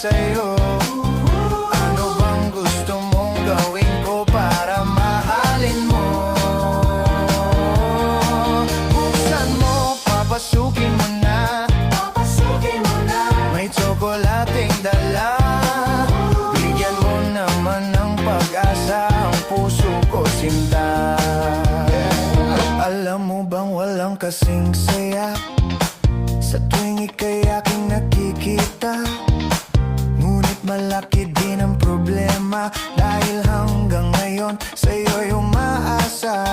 sa'yo. Ano bang gusto mong gawin ko para mahalin mo? Buksan mo, papasukin mo na. May tsokolating dala. Bigyan mo naman ng pag-asa ang puso ko, sinta. Alam mo bang walang kasing saya sa tuwing ika'y aking nakikita? Ngunit malaki din ang problema dahil hanggang ngayon sa'yo'y umaasa.